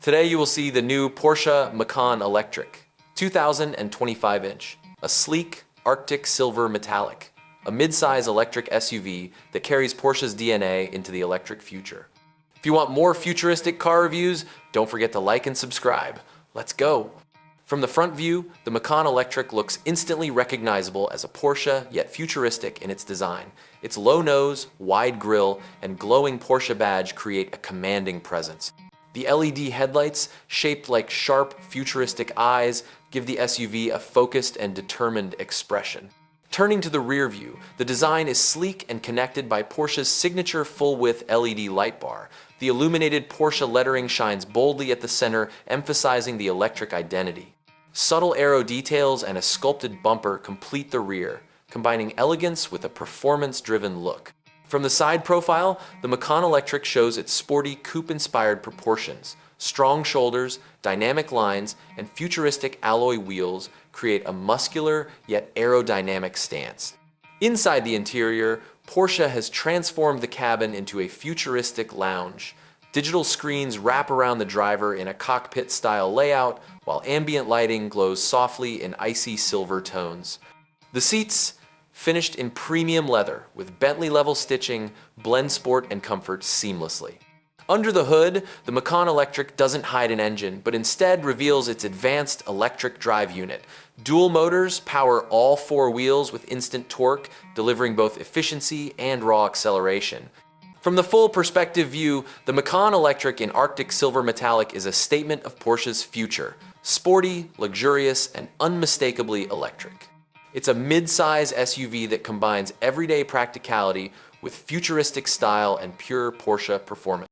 Today you will see the new Porsche Macan Electric, 2025-inch, a sleek Arctic silver metallic, a mid-size electric SUV that carries Porsche's DNA into the electric future. If you want more futuristic car reviews, don't forget to like and subscribe. Let's go! From the front view, the Macan Electric looks instantly recognizable as a Porsche, yet futuristic in its design. Its low nose, wide grille, and glowing Porsche badge create a commanding presence. The LED headlights, shaped like sharp, futuristic eyes, give the SUV a focused and determined expression. Turning to the rear view, the design is sleek and connected by Porsche's signature full-width LED light bar. The illuminated Porsche lettering shines boldly at the center, emphasizing the electric identity. Subtle aero details and a sculpted bumper complete the rear, combining elegance with a performance-driven look. From the side profile, the Macan Electric shows its sporty, coupe-inspired proportions. Strong shoulders, dynamic lines, and futuristic alloy wheels create a muscular yet aerodynamic stance. Inside the interior, Porsche has transformed the cabin into a futuristic lounge. Digital screens wrap around the driver in a cockpit-style layout, while ambient lighting glows softly in icy silver tones. The seats, finished in premium leather with Bentley-level stitching, blend sport and comfort seamlessly. Under the hood, the Macan Electric doesn't hide an engine, but instead reveals its advanced electric drive unit. Dual motors power all four wheels with instant torque, delivering both efficiency and raw acceleration. From the full perspective view, the Macan Electric in Arctic Silver Metallic is a statement of Porsche's future. Sporty, luxurious, and unmistakably electric. It's a mid-size SUV that combines everyday practicality with futuristic style and pure Porsche performance.